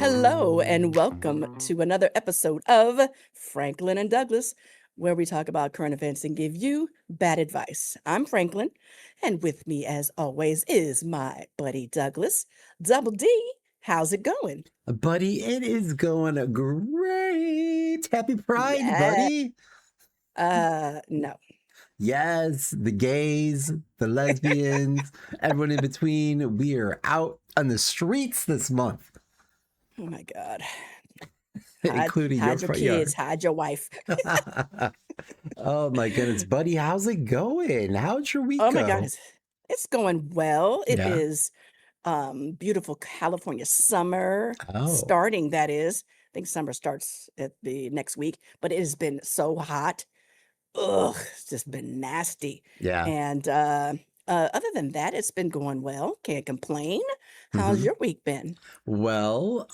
Hello, and welcome to another episode of Franklin and Douglas, where we talk about current events and give you bad advice. I'm Franklin, and with me, as always, is my buddy Douglas. Double D, how's it going? Buddy, it is going great. Happy Pride, Yeah. buddy. No. Yes, the gays, the lesbians, everyone in between. We are out on the streets this month, Oh my God. Hide, including your hide your front kids, yard. hide your wife. Oh my goodness, buddy, how's it going? How'd your week Oh my God, go? it's going well. It Yeah. is beautiful California summer Oh, starting, that is. I think summer starts at the next week, but it has been so hot. Ugh, it's just been nasty. yeah. And other than that, it's been going well. Can't complain. How's hmm your week been? Well,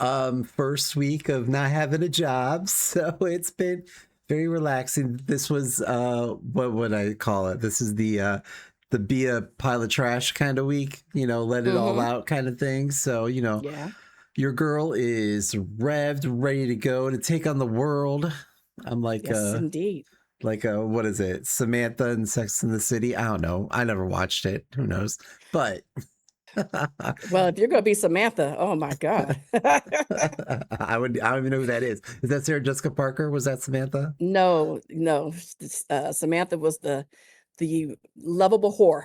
first week of not having a job, so it's been very relaxing. This was what would I call it? This is the be a pile of trash kind of week, let it all Mm-hmm. out kind of thing. So, Yeah. your girl is revved, ready to go to take on the world. I'm Yes, indeed. what is it? Samantha in Sex in the City? I don't know. I never watched it. Who knows? But Well, if you're gonna be Samantha, oh my God. I don't even know who that is. Is that Sarah Jessica Parker? Was that Samantha? No, no. Samantha was the lovable whore.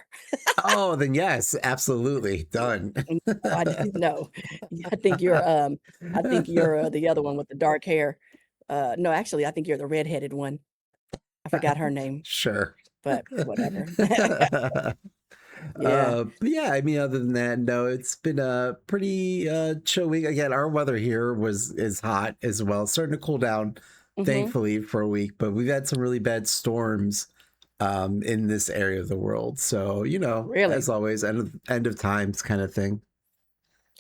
Oh, then yes, absolutely. Done. No, I didn't know. I think you're the other one with the dark hair. No, actually, I think you're the redheaded one. I forgot her name, Sure. but whatever. Yeah. But yeah, I mean, other than that, no, it's been a pretty chill week. Again, our weather here is hot as well, starting to cool down, Mhm. thankfully, for a week. But we've had some really bad storms in this area of the world. So, Really? as always, end of times kind of thing.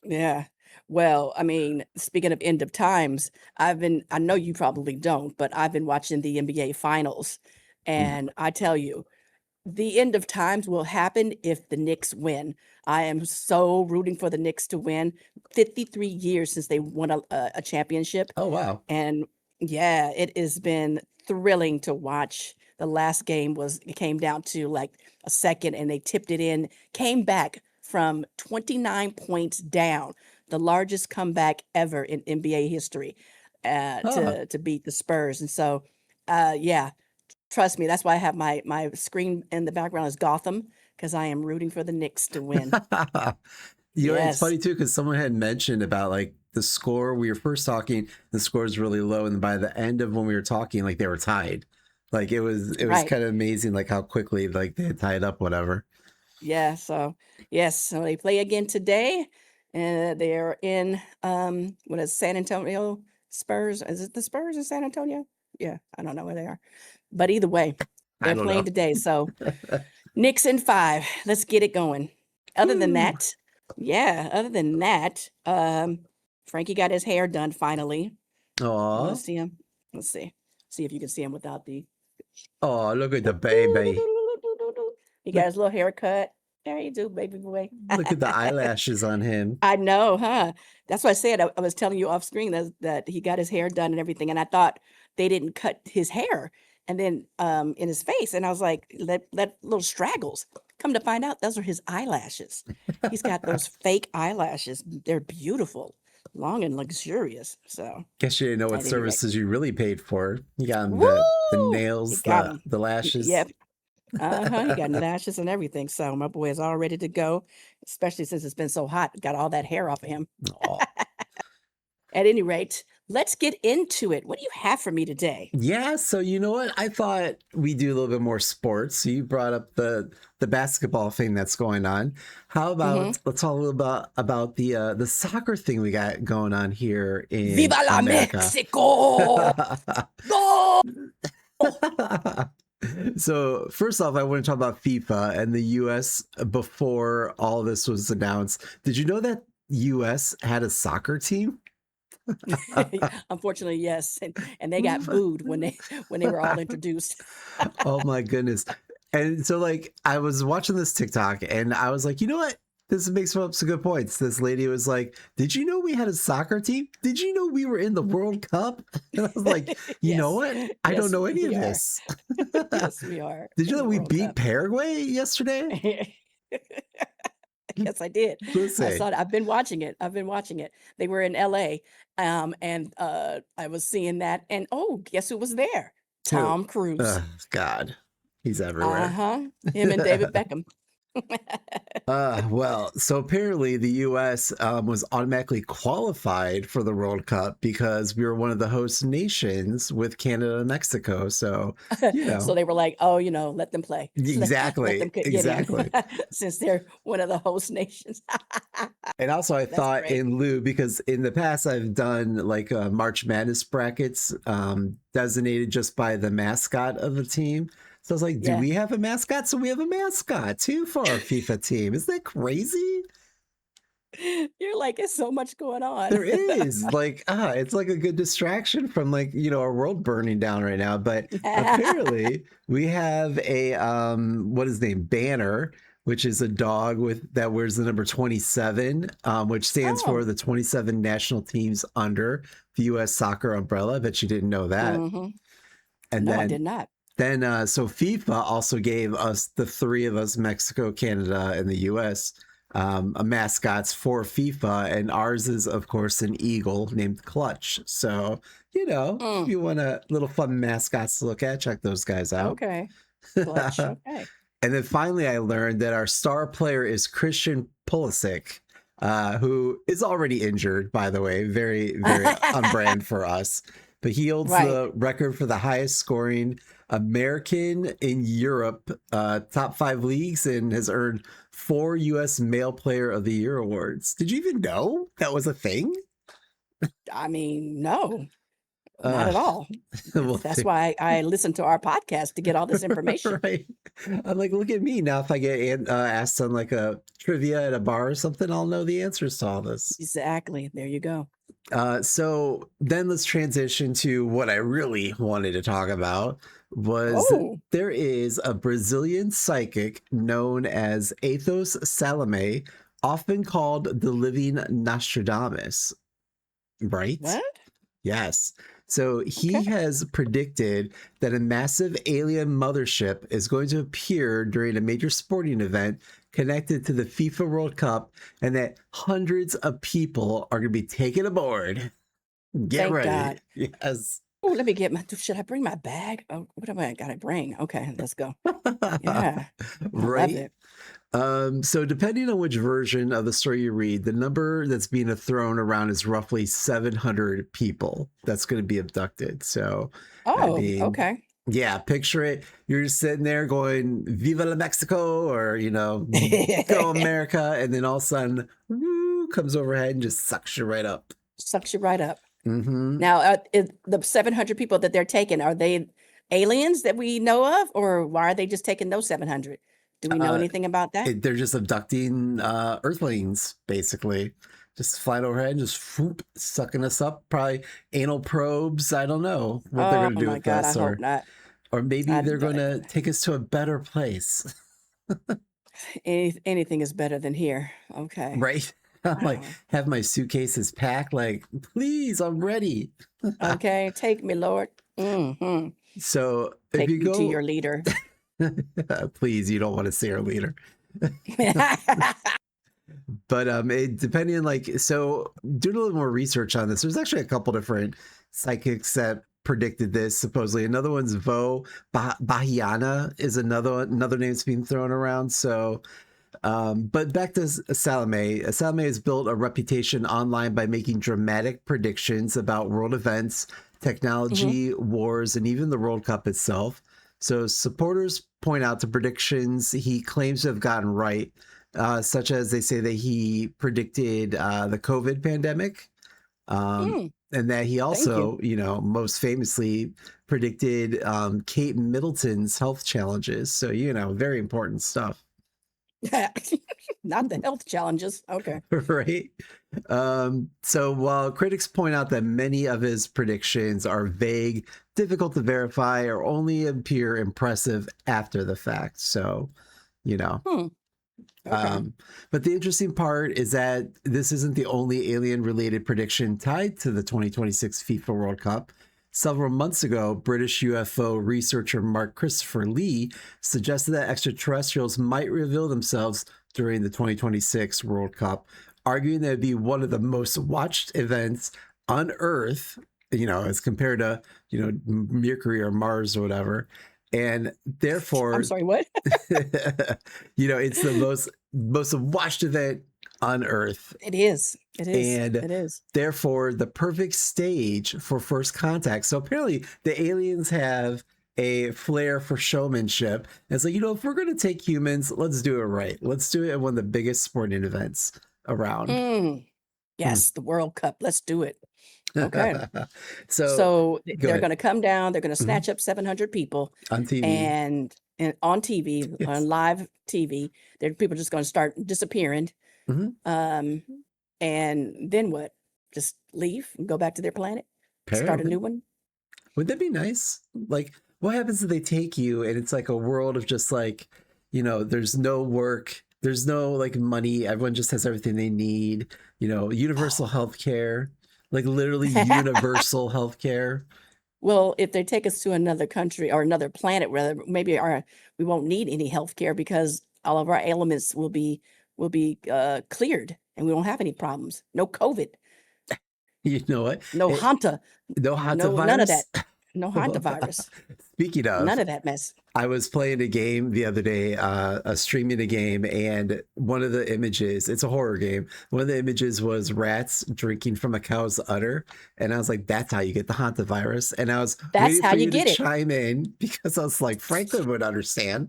Yeah. Well, I mean, speaking of end of times, I know you probably don't, but I've been watching the NBA finals, Mm. and I tell you, the end of times will happen if the Knicks win. I am so rooting for the Knicks to win. 53 years since they won a championship. Oh, wow. And yeah, it has been thrilling to watch. The last game it came down to like a second and they tipped it in, came back from 29 points down, the largest comeback ever in NBA history, Huh. to beat the Spurs. And so yeah, trust me, that's why I have my screen in the background is Gotham, because I am rooting for the Knicks to win. It's Yes. funny too because someone had mentioned about like the score. We were first talking, the score is really low, and by the end of when we were talking, like they were tied. Like it was Right. kind of amazing, like how quickly like they had tied up, whatever. Yeah, so yes, so they play again today, and they're in what is San Antonio Spurs? Is it the Spurs in San Antonio? Yeah, I don't know where they are. But either way, I they're don't playing know. today. So Knicks in 5. Let's get it going. Other than Woo. that, yeah, other than that, Frankie got his hair done finally. You want Aw. to see him? Let's see. See if you can see him without the Oh, look at the baby. he got Look his little haircut. There you do, baby boy. look at the eyelashes on him. I know, huh? That's what I said. I was telling you off screen that he got his hair done and everything, and I thought they didn't cut his hair and then in his face, and I was like, let little straggles. Come to find out, those are his eyelashes. He's got those fake eyelashes. They're beautiful, long and luxurious. So Guess you didn't know what at any rate, services you really paid for. You got 'em the woo! He nails, got the them. the lashes. Yep. Uh-huh. He got lashes and everything. So my boy is all ready to go, especially since it's been so hot. Got all that hair off of him. Aw. At any rate, let's get into it. What do you have for me today? Yeah, so you know what? I thought we do a little bit more sports. So you brought up the basketball thing that's going on. How Hmm. about let's talk a little about the soccer thing we got going on here in Viva la America. Mexico! Go! So first off, I want to talk about FIFA and the US before all this was announced. Did you know that US had a soccer team? Unfortunately, yes. And they got booed when they were all introduced. Oh my goodness. And so like I was watching this TikTok and I was like, you know what? this makes up some good points. This lady was like, "Did you know we had a soccer team? Did you know we were in the World Cup?" And I was like, "You know Yes. what? I don't Yes, know any of we are. this." Yes, we are Did you in know the we World beat Cup. Paraguay yesterday? Yes, I did. Let's I say saw it. I've been watching it. I've been watching it. They were in LA, and I was seeing that. And oh, guess who was there? who? Tom Cruise. God, he's everywhere. Uh-huh. Him and David Beckham. Well, so apparently the US was automatically qualified for the World Cup because we were one of the host nations with Canada and Mexico. So, you So know, they were like, "Oh, let them play. Let them exactly, get in exactly. since they're one of the host nations." And also, I That's thought great. in lieu, because in the past I've done like March Madness brackets designated just by the mascot of the team. So I was like, do Yeah. we have a mascot? So we have a mascot too for our FIFA team. Isn't that crazy? You're like, "It's so much going on." There is like, it's like a good distraction from like, our world burning down right now. But apparently we have a, what is his name? Banner, which is a dog that wears the number 27, which stands for Oh. the 27 national teams under the US soccer umbrella. I bet you didn't know that. Mhm. And No, I did then not. so FIFA also gave us, the three of us, Mexico, Canada, and the US, a mascots for FIFA, and ours is of course an eagle named Clutch. So if Mm, you want a little fun mascots to look at, check those guys out. okay. Clutch. Okay. And then finally, I learned that our star player is Christian Pulisic, who is already injured, by the way, very, very on brand for us. But he holds Right. the record for the highest scoring American in Europe, top 5 leagues, and has earned 4 US Male Player of the Year awards. Did you even know that was a thing? I mean, no, not Uh, at all. well, That's why I listen to our podcast to get all this information. right. I'm like, look at me now. If I get asked on like a trivia at a bar or something, I'll know the answers to all this. Exactly. There you go. So then let's transition to what I really wanted to talk about was Oh, there is a Brazilian psychic known as Athos Salome, often called the living Nostradamus, right? what? Yes. So Okay. he has predicted that a massive alien mothership is going to appear during a major sporting event connected to the FIFA World Cup, and that hundreds of people are going to be taken aboard. Get Thank ready. God. Yes. Oh, let me get should I bring my bag? Oh, what am I gotta bring? Okay, let's go. Yeah. I love Right. it. So depending on which version of the story you read, the number that's being thrown around is roughly 700 people that's going to be abducted. So, I Oh, mean, okay. yeah, picture it. You're just sitting there going, Viva la Mexico, or, go America. And then all of a sudden, woo, comes overhead and just sucks you right up. Sucks you right up. Hmm. Now, the 700 people that they're taking, are they aliens that we know of, or why are they just taking those 700? Do we know Uh, anything about that? they're just abducting Earthlings, basically. Just flying overhead, just whoop, sucking us up. Probably anal probes. I don't know what they're Oh going to do my with God, I us, hope or not. maybe I, they're going to take us to a better place, anything is better than here. Okay. right? I'm like, Wow. have my suitcases packed. Like, please, I'm ready. Okay, take me, Lord. Hmm. So if Take you me to go, your leader. please, you don't want to see our leader. But depending on like, so doing a little more research on this, there's actually a couple different psychics that predicted this. Supposedly, another one's Bahiana is another name that's being thrown around. So, but back to Salome. Salome has built a reputation online by making dramatic predictions about world events, Hmm. technology, wars, and even the World Cup itself. So supporters point out the predictions he claims to have gotten right, such as they say that he predicted the COVID pandemic, Mm, and that he thank you. also, most famously predicted Kate Middleton's health challenges. So, very important stuff. Not the health challenges. Okay. Right. So while critics point out that many of his predictions are vague, difficult to verify, or only appear impressive after the fact. So, you know, Hmm. Okay. But the interesting part is that this isn't the only alien related prediction tied to the 2026 FIFA World Cup. Several months ago, British UFO researcher Mark Christopher Lee suggested that extraterrestrials might reveal themselves during the 2026 World Cup, arguing that it'd be one of the most watched events on Earth, as compared to, Mercury or Mars or whatever. And I'm therefore, sorry, what? it's the most watched event on Earth, It is. It is. and It is. therefore the perfect stage for first contact. So apparently the aliens have a flair for showmanship. And it's like, if we're going to take humans, let's do it right. Let's do it at one of the biggest sporting events around. Mm. Hmm. Yes, the World Cup. Let's do it. Okay. So So go they're ahead. going to come down. They're going to Mhm. snatch up 700 people, On TV. and on TV, Yes. on live TV, there people just going to start disappearing. Mhm. And then what? Just leave and go back to their planet, start a Apparently. new one. Would that be nice? Like, what happens if they take you and it's like a world of just like, there's no work, there's no like money, everyone just has everything they need, universal health care, like literally universal health care. Well, if they take us to another country or another planet, rather, maybe we won't need any health care because all of our ailments will be cleared and we won't have any problems. No COVID, You know what? no Hanta, No no none of that, hantavirus. no Hanta virus, Speaking none of, of that mess. I was playing a game the other day, streaming a game, and one of the images, it's a horror game. One of the images was rats drinking from a cow's udder. And I was like, that's how you get the hantavirus. And I was That's waiting how for you you to get it, chime in because I was like, Franklin would understand.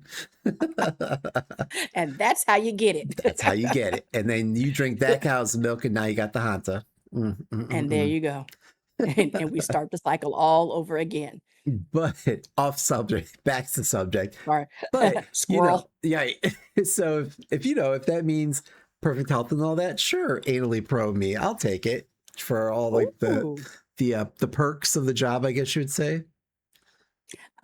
and that's how you get it. That's how you get it. And then you drink that cow's milk, and now you got the hanta. And there you go. And we start the cycle all over again. But off subject, back to subject. Or But squirrel. yeah. So if that means perfect health and all that, sure, anally probe me, I'll take it for all like Ooh. the perks of the job, I guess you would say.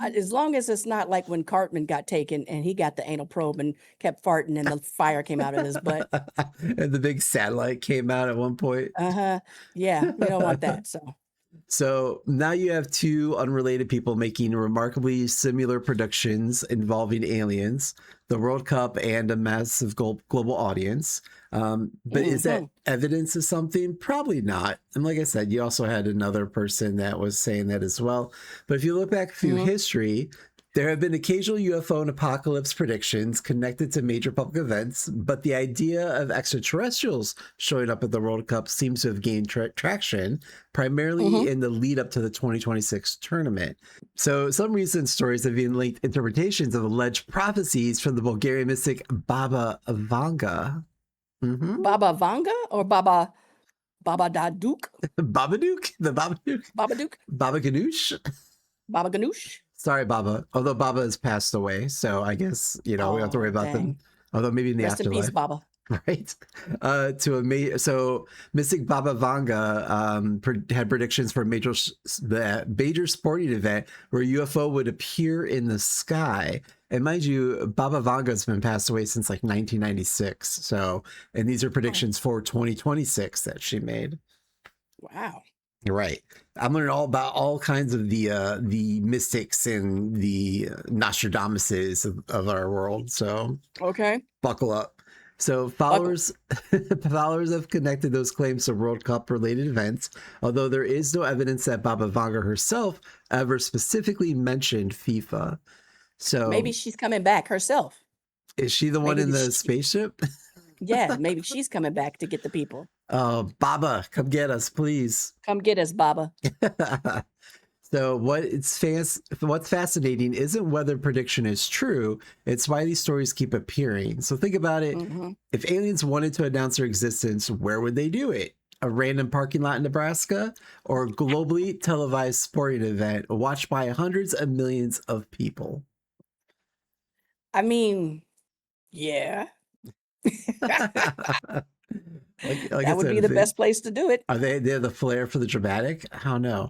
As long as it's not like when Cartman got taken and he got the anal probe and kept farting and the fire came out of his butt. And the big satellite came out at one point. Uh-huh. Yeah, we don't want that. So now you have two unrelated people making remarkably similar predictions involving aliens, the World Cup, and a massive global audience. But is that evidence of something? Probably not. And like I said, you also had another person that was saying that as well. But if you look back through history, there have been occasional UFO and apocalypse predictions connected to major public events, but the idea of extraterrestrials showing up at the World Cup seems to have gained traction, primarily in the lead up to the 2026 tournament. So some recent stories have even linked interpretations of alleged prophecies from the Bulgarian mystic Baba Vanga. Baba Vanga or Baba Daduk? Babadook? The Babadook? Babadook? Baba Ganoush? Baba Ganoush? Sorry, Baba. Although Baba has passed away, so I guess we don't have to worry about them. Although maybe in the Rest afterlife. in peace, Baba. Right. So Mystic Baba Vanga had predictions for the major sporting event where a UFO would appear in the sky. And mind you, Baba Vanga's been passed away since like 1996. So, and these are predictions for 2026 that she made. Wow. Right. I'm learning all about all kinds of the mystics and the Nostradamuses of our world. So Okay. buckle up. So followers have connected those claims to World Cup related events, although there is no evidence that Baba Vanga herself ever specifically mentioned FIFA. So Maybe she's coming back herself. is she the one in the spaceship? Yeah, maybe she's coming back to get the people. Oh, Baba, come get us, please. Come get us, Baba. So what's fascinating isn't whether prediction is true, it's why these stories keep appearing. So think about it. If aliens wanted to announce their existence, where would they do it? A random parking lot in Nebraska, or a globally televised sporting event watched by hundreds of millions of people? I mean, yeah. That would be the best place to do it. Are they the flair for the dramatic? I don't know.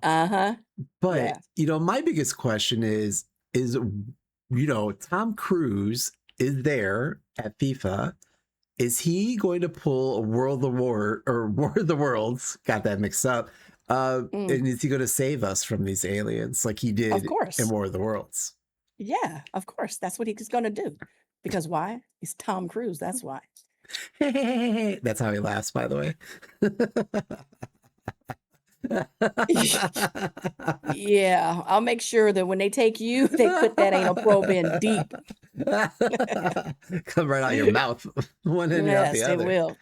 But my biggest question is Tom Cruise is there at FIFA, is he going to pull a World of War or War of the Worlds? Got that mixed up. Mm, And is he going to save us from these aliens like he of did in course. War of the Worlds? Yeah, of course. That's what he's gonna do. Because why? He's Tom Cruise. That's why. That's how he laughs, by the way. Yeah, I'll make sure that when they take you, they put that anal probe in deep. Come right out your mouth, one end and out the Yes, it other. will.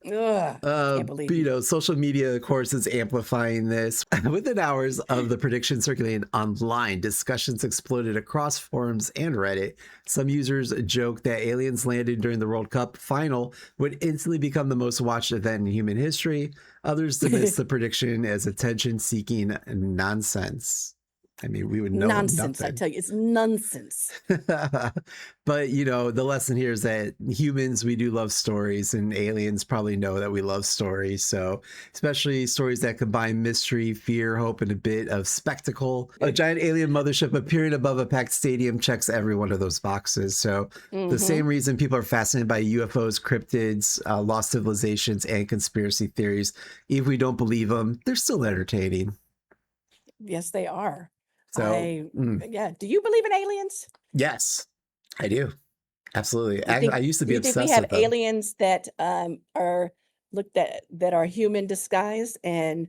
Ugh, can't believe you. Social media, of course, is amplifying this. Within hours of the prediction circulating online, discussions exploded across forums and Reddit. Some users joked that aliens landing during the World Cup final would instantly become the most watched event in human history. Others dismissed the prediction as attention-seeking nonsense. I mean, we would know Nonsense, I nothing. tell you, it's nonsense. But the lesson here is that humans, we do love stories, and aliens probably know that we love stories. So especially stories that combine mystery, fear, hope, and a bit of spectacle. A giant alien mothership appearing above a packed stadium checks every one of those boxes. So the Mm-hmm. same reason people are fascinated by UFOs, cryptids, lost civilizations, and conspiracy theories, if we don't believe them, they're still entertaining. Yes, they are. So Yeah. Do you believe in aliens? yes, I do. Absolutely. You I think used to do be you think we obsessed have with them. aliens that are looked at that are human disguised and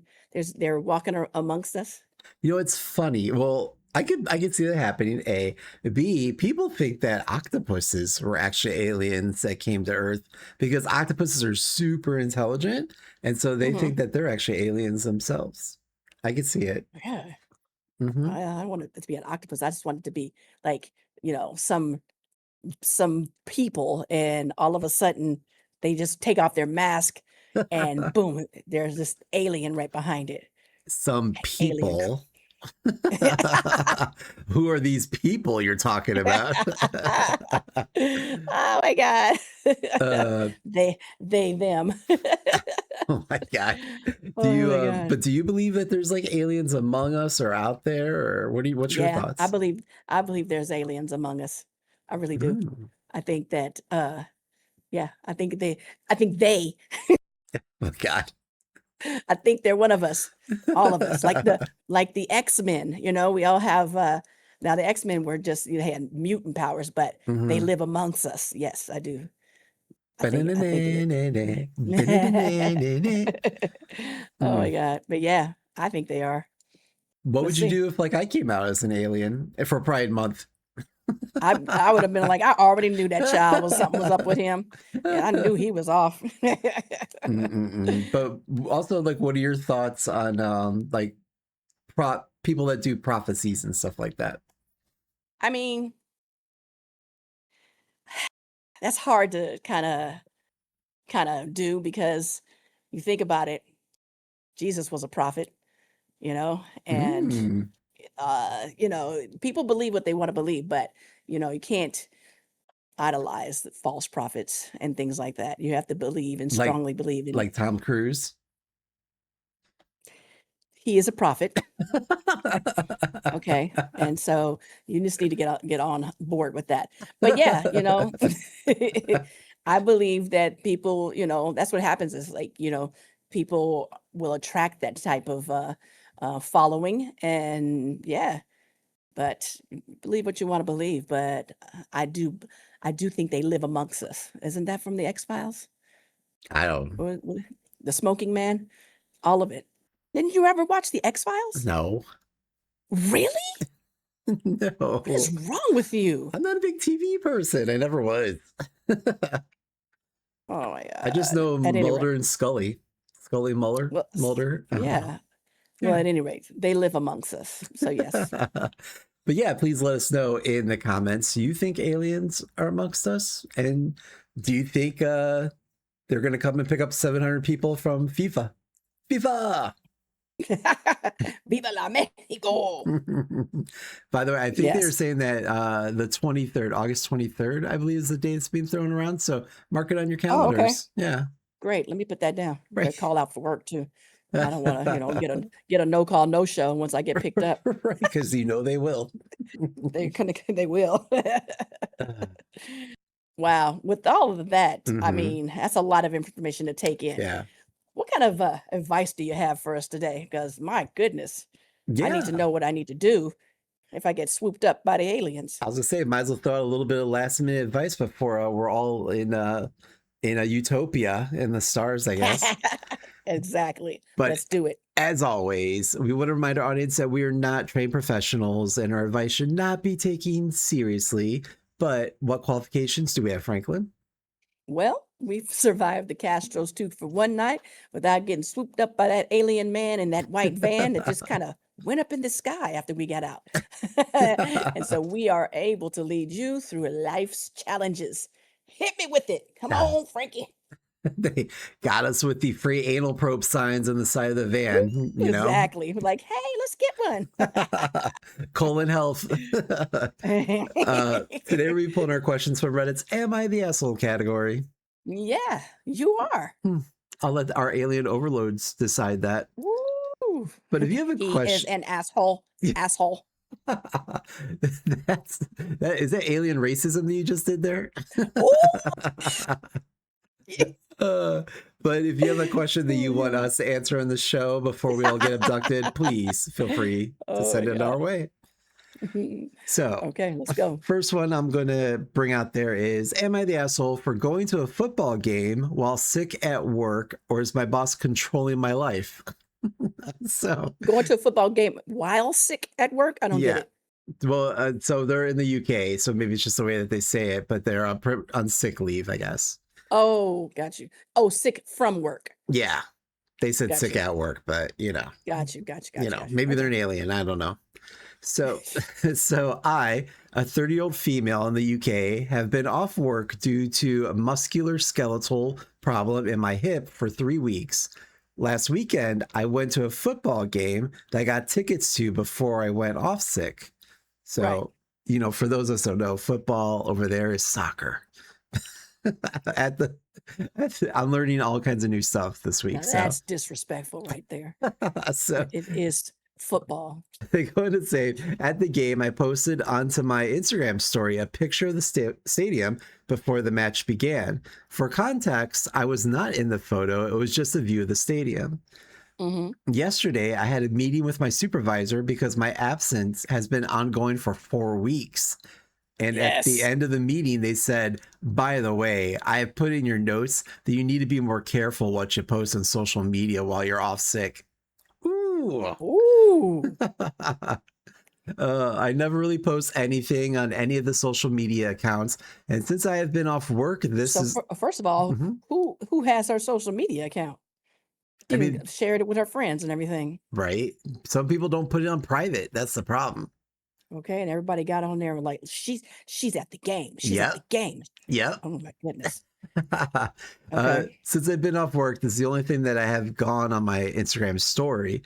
they're walking amongst us? It's funny. Well, I could see that happening. A, B. People think that octopuses were actually aliens that came to Earth because octopuses are super intelligent, and so they Hmm. think that they're actually aliens themselves. I could see it. Yeah. Hmm. I don't want it to be an octopus. I just want it to be like, some people and all of a sudden they just take off their mask and boom, there's this alien right behind it. Some Alien. people. Who are these people you're talking about? Oh my god. uh, Them. oh my god. Oh my god. Do you believe that there's like aliens among us or out there, or what's your Yeah, I thoughts? believe I believe there's aliens among us. I really do. Mm. I think that yeah, I think they Oh god. I think they're one of us, all of us, like the X-Men, we all have now the X-Men were just they had mutant powers, but they Mhm. live amongst us. Yes, I do. I think it. Ba-na-na-na-na-na, ba-na-na-na-na-na. Oh Mm. my god. But yeah, I think they are. What Let's would you see. do if like I came out as an alien for Pride Month? I would have been like, I already knew that child was something was up with him. Yeah, I knew he was off. Mm-mm-mm. But also, like, what are your thoughts on like people that do prophecies and stuff like that? I mean, that's hard to kind of do because you think about it, Jesus was a prophet, and Mm. people believe what they want to believe, but you can't idolize the false prophets and things like that. You have to believe and Like strongly believe in Tom Cruise. he is a prophet. Okay. And so you just need to get on board with that. But yeah, I believe that people, that's what happens is like, people will attract that type of following. And yeah, but believe what you want to believe. But I do think they live amongst us. Isn't that from the X-Files? I don't Or the smoking man? All of it. Didn't you ever watch the X-Files? know. Really? What is No. wrong with you? I'm not a big TV person. I never was. Oh my I just god. know At any rate, Mulder and Scully. Scully Muller. well, Mulder. yeah. Well, Yeah. at any rate, they live amongst us. So yes. But yeah, please let us know in the comments. Do you think aliens are amongst us? And do you think they're going to come and pick up 700 people from FIFA? FIFA! Viva la Mexico. By the way, I think they were Yes. saying that the 23rd, August 23rd, I believe is the day that's being thrown around. So mark it on your Oh, okay. calendars. Yeah. Great. Let me put that down. Better Right. call out for work too. I don't want to, get a no call, no show once I get picked up. Right. Because they will. They will. Wow. With all of that, I Hmm. mean, that's a lot of information to take in. Yeah. What kind of advice do you have for us today? Because my goodness, I need to Yeah. know what I need to do if I get swooped up by the aliens. I was gonna say, might as well throw out a little bit of last minute advice before we're all in a utopia in the stars, I guess. Exactly. But Let's do it. as always, we want to remind our audience that we are not trained professionals and our advice should not be taken seriously. But what qualifications do we have, Franklin? Well, we've survived the Castros too for one night without getting swooped up by that alien man in that white van that just kind of went up in the sky after we got out. And so we are able to lead you through life's challenges. Hit me with it. Come Ah, on, Frankie. they got us with the free anal probe signs on the side of the Woo, van, you know? exactly. We're like, hey, let's get one. Colon health. Today we're pulling our questions from Reddit's Am I the Asshole category. Yeah, you are. Hmm. I'll let our alien overlords decide that. Woo. But if you have a He is question, an asshole. Asshole. is that alien racism that you just did there? Oh, Uh, but if you have a question that you want us to answer on the show before we all get abducted, please feel free to oh my send it our God. way. So, Okay, let's go. first one I'm going to bring out there is, am I the asshole for going to a football game while sick at work, or is my boss controlling my life? So, Going to a football game while sick at work? I don't get yeah. it. Well, so they're in the UK, so maybe it's just the way that they say it, but they're on sick leave, I guess. Oh, got you. Oh, sick from work. Yeah. They said Got sick you. at work, but Got you. Got you. Got you. Got you. maybe they're Okay. an alien. I don't know. So, so I, a 30-year-old female in the UK, have been off work due to a muscular skeletal problem in my hip for 3 weeks. Last weekend, I went to a football game that I got tickets to before I went off sick. Right. So, for those of us who don't know, football over there is soccer. I'm learning all kinds of new stuff this Now week. So, that's disrespectful right there. so It is football. they go to say at the game, I posted onto my Instagram story a picture of the stadium before the match began. For context, I was not in the photo, it was just a view of the stadium. Hmm. Yesterday, I had a meeting with my supervisor because my absence has been ongoing for 4 weeks. And at the Yes. end of the meeting, they said, by the way, I have put in your notes that you need to be more careful what you post on social media while you're off sick. Ooh. Ooh. I never really post anything on any of the social media accounts. And since I have been off work, this So is, first of all, Mhm. who has our social media account? I Even mean, shared it with our friends and everything. right? Some people don't put it on private. That's the problem. Okay, and everybody got on there and like she's at the game. She's at the Yep. game. Yep. Oh my goodness. Okay. Since I've been off work, this is the only thing that I have gone on my Instagram story.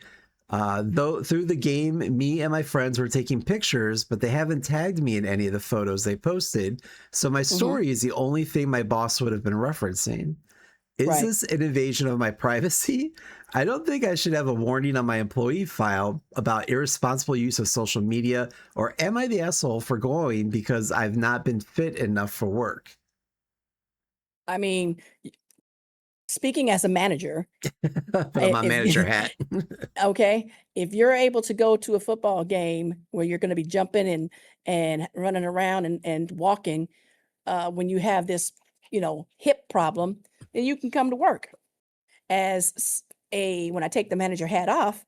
Though through the game, me and my friends were taking pictures, but they haven't tagged me in any of the photos they posted. So my Hmm. story is the only thing my boss would have been referencing. Is Right. this an invasion of my privacy? I don't think I should have a warning on my employee file about irresponsible use of social media, or am I the asshole for going because I've not been fit enough for work? I mean, speaking as a manager, Put on my if manager hat. okay, if you're able to go to a football game where you're going to be jumping and running around and walking when you have this, hip problem, then you can come to work. As when I take the manager hat off,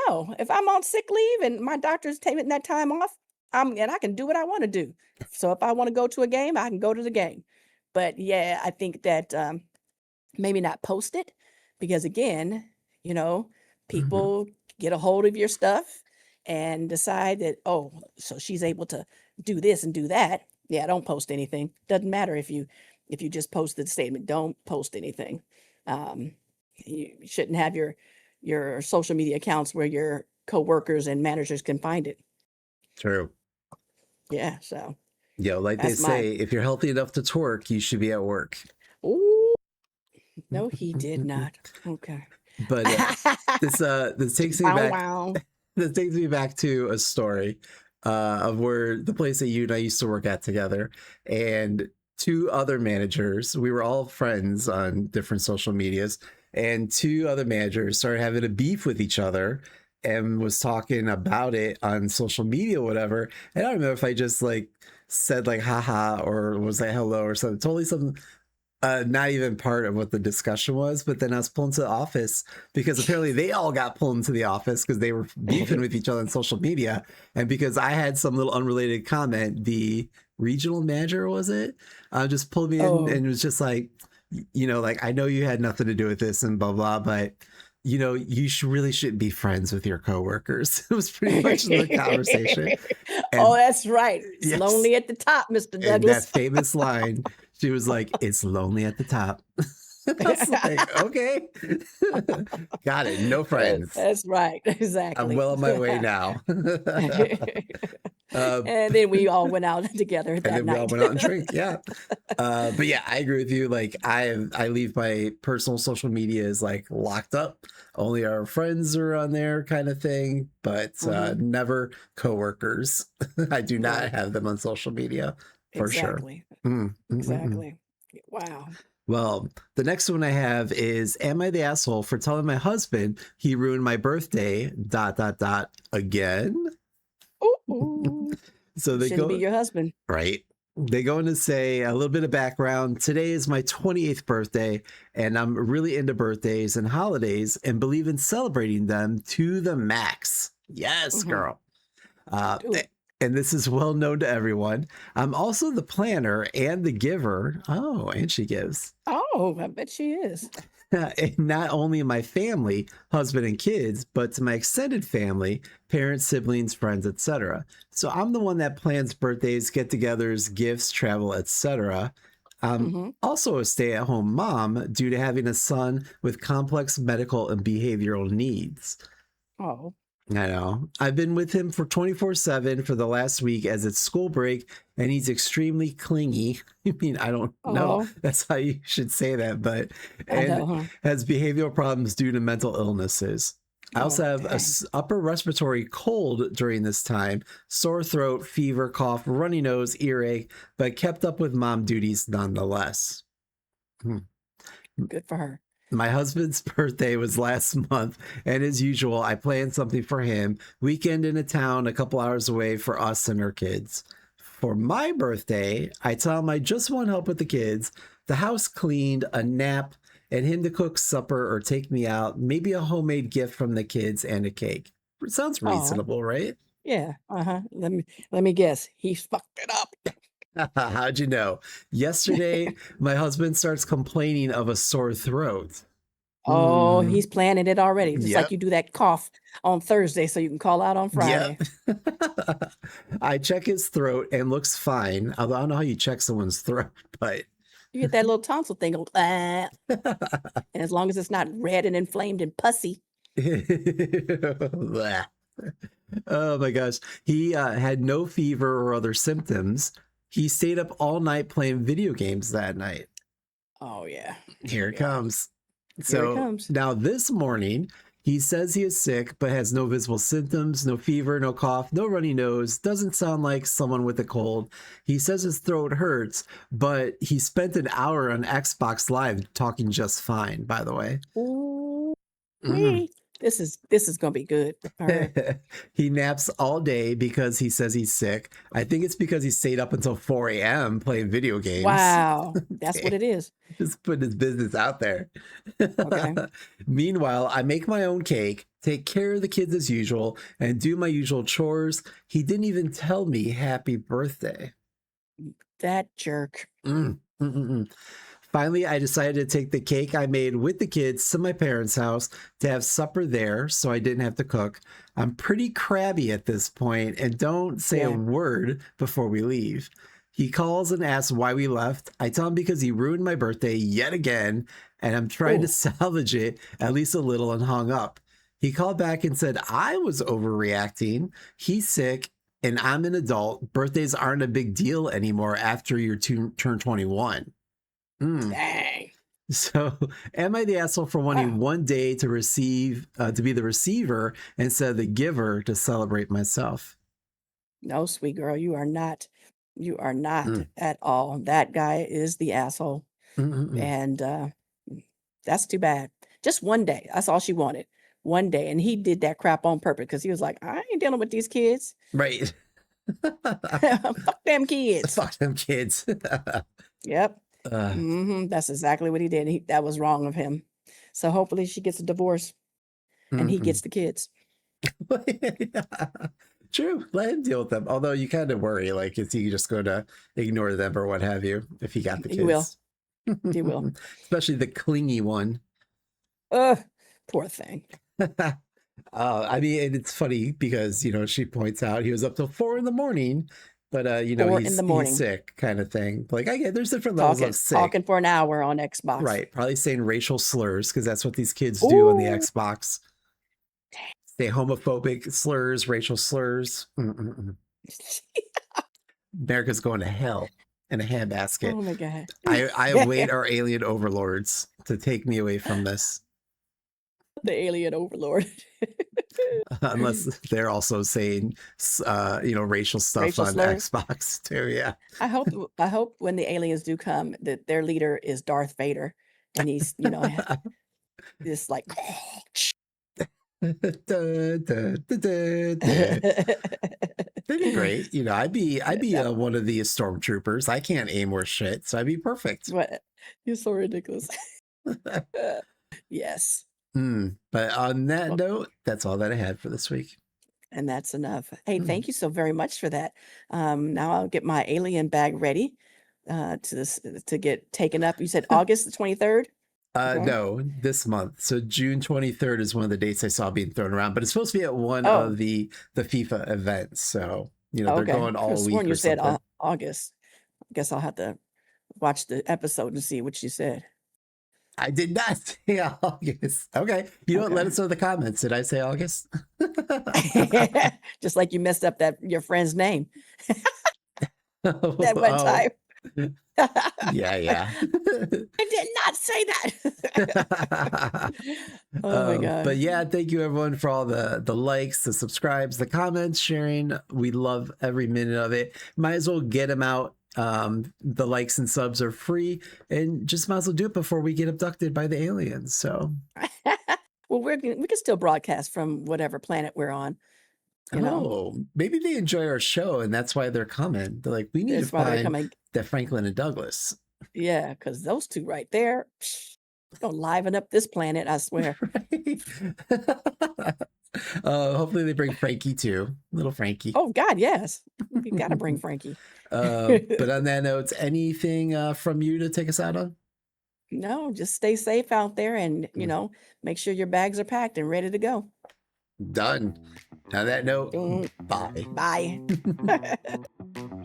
no, if I'm on sick leave and my doctor's taking that time off, and I can do what I want to do. So if I want to go to a game, I can go to the game. But yeah, I think that maybe not post it because again, you know, Mhm. people get a hold of your stuff and decide that, oh, so she's able to do this and do that. Yeah, don't post anything. Doesn't matter if you just post the statement. Don't post anything. Um, you shouldn't have your social media accounts where your coworkers and managers can find it. True. Yeah, so Like they that's my. say, if you're healthy enough to twerk, you should be at work. Ooh, no, he did not. Okay. But this takes me Wow, back. wow. This takes me back to a story of where the place that you and I used to work at together, and two other managers. We were all friends on different social medias, and two other managers started having a beef with each other and was talking about it on social media, whatever. And I don't know if I just like said like haha or was like hello or something. Totally something not even part of what the discussion was. But then I was pulled into the office because apparently they all got pulled into the office because they were beefing with each other on social media. And because I had some little unrelated comment, the regional manager, was it, just pulled me in Oh. and was just like, like, I know you had nothing to do with this and blah, blah, but you really shouldn't be friends with your coworkers. It was pretty much the conversation. Oh, And that's right. It's yes, lonely at the top, Mr. and that Douglas. famous line, she was like, "It's lonely at the top." I was like, okay, got it. No friends. That's right. I'm Exactly. well on my way now. uh, And then we all went out together and that then we all night. went out and drank. Yeah. But yeah, I agree with you. Like I leave my personal social media is like locked up. Only our friends are on there kind of thing, but Mhm. never coworkers. I do not Right. have them on social media for sure. Exactly. Mm, mm, mm, mm. Exactly. Wow. Well, the next one I have is, am I the asshole for telling my husband he ruined my birthday, dot, dot, dot, again? Ooh. So they Shouldn't be go, your husband. right? They go in to say a little bit of background. Today is my 28th birthday, and I'm really into birthdays and holidays and believe in celebrating them to the max. Yes, Mhm. girl. Uh, Do it. and this is well known to everyone. I'm also the planner and the giver. Oh, and she gives. Oh, I bet she is. And not only my family, husband and kids, but to my extended family, parents, siblings, friends, etc. So I'm the one that plans birthdays, get-togethers, gifts, travel, etc. I'm Mhm. also a stay-at-home mom due to having a son with complex medical and behavioral needs. Oh. I know. I've been with him for 24/7 for the last week as it's school break and he's extremely clingy. I mean, I don't know. Oh. That's how you should say that, but I and know, huh? has behavioral problems due to mental illnesses. I also Oh, have a dang. upper respiratory cold during this time, sore throat, fever, cough, runny nose, earache, but kept up with mom duties nonetheless. Hmm. Good for her. My husband's birthday was last month, and as usual, I planned something for him. Weekend in a town a couple hours away for us and our kids. For my birthday, I tell him I just want help with the kids, the house cleaned, a nap, and him to cook supper or take me out, maybe a homemade gift from the kids and a cake. It sounds Oh, reasonable, right? yeah. Uh-huh. Let me guess. He fucked it up. How'd you know? Yesterday, my husband starts complaining of a sore throat. Oh, Hmm. he's planning it already, just like Yep. you do that cough on Thursday so you can call out on Yep. Friday. I check his throat and looks fine. Although I don't know how you check someone's throat, but You get that little tonsil thing go, "Ah," and as long as it's not red and inflamed and pussy. Blah. Oh my gosh. He had no fever or other symptoms. He stayed up all night playing video games that night. Oh, yeah. Here it Yeah. comes. Here it So comes. now this morning, he says he is sick, but has no visible symptoms, no fever, no cough, no runny nose, doesn't sound like someone with a cold. He says his throat hurts, but he spent an hour on Xbox Live talking just fine, by the way. Mm. Ooh-wee. This is gonna be good for her. He naps all day because he says he's sick. I think it's because he stayed up until 4 a.m. playing video games. Wow. That's what it is. Just putting his business out there. Okay. Meanwhile, I make my own cake, take care of the kids as usual, and do my usual chores. He didn't even tell me happy birthday. That jerk. Mm, mm, mm, mm. Finally, I decided to take the cake I made with the kids to my parents' house to have supper there so I didn't have to cook. I'm pretty crabby at this point and don't say a Yeah. word before we leave. He calls and asks why we left. I tell him because he ruined my birthday yet again, and I'm trying to Oh, salvage it at least a little and hung up. He called back and said I was overreacting. He's sick and I'm an adult. Birthdays aren't a big deal anymore after you turn 21. Mm. dang. So, am I the asshole for wanting Wow. one day to receive, to be the receiver instead of the giver to celebrate myself? No, sweet girl, you are not. You are not Mm. at all. That guy is the asshole, Mm-mm-mm. and, that's too bad. Just one day, that's all she wanted. One day, and he did that crap on purpose because he was like, "I ain't dealing with these kids. Right. Fuck them kids." Fuck them kids. Yep. uh, That's exactly what he did. That was wrong of him. So hopefully she gets a divorce and he mm-mm. gets the kids. True. Let him deal with them. Although you kind of worry, like, is he just going to ignore them or what have you if he got the He will. kids? He will. Especially the clingy one. Ugh, poor thing. I mean, and it's funny because she points out he was up till 4 a.m, but 4 in he's the morning, sick, kind of thing. Like I get there's different levels of sick, talking for an hour on Xbox. right? Probably saying racial slurs because that's what these kids do on the Ooh. Xbox. Say homophobic slurs, racial slurs. Mm-mm-mm. America's going to hell in a handbasket. Oh my God. I await our alien overlords to take me away from this. The alien overlord. Unless they're also saying, racial stuff Racial on slurs. Xbox too. Yeah. I hope when the aliens do come that their leader is Darth Vader and he's, just like Da, da, da, da, da. That'd be great. I'd be That one of the stormtroopers. I can't aim worth shit, so I'd be perfect. what you're so ridiculous. Yes. But on that Well, note, that's all that I had for this week. and that's enough. Hey, Mm. thank you so very much for that. Now I'll get my alien bag ready to get taken up. You said August the 23rd? Okay. No, this month. So June 23rd is one of the dates I saw being thrown around, but it's supposed to be at one Oh, of the FIFA events. So, they're okay. going I could have all sworn week you or said something. August. I guess I'll have to watch the episode and see what you said. I did not say August. Okay. You know what? Let Okay. us know in the comments. Did I say August? Just like you messed up your friend's name that one Oh, time. yeah. I did not say that. Oh my But God. yeah, thank you everyone for all the likes, the subscribes, the comments, sharing. We love every minute of it. Might as well get them out. The likes and subs are free, and just might as well do it before we get abducted by the aliens. So, Well, we can still broadcast from whatever planet we're on. Maybe they enjoy our show, and that's why they're coming. They're like, we need to That's why they're find coming. that Franklin and Douglas. Yeah, because those two right there, gonna liven up this planet, I swear. Right? Hopefully they bring Frankie too, little Frankie. Oh God, yes. You gotta bring Frankie. But on that note, anything from you to take us out on? No, just stay safe out there and, make sure your bags are packed and ready to go. Done. On that note, Mm, bye. Bye.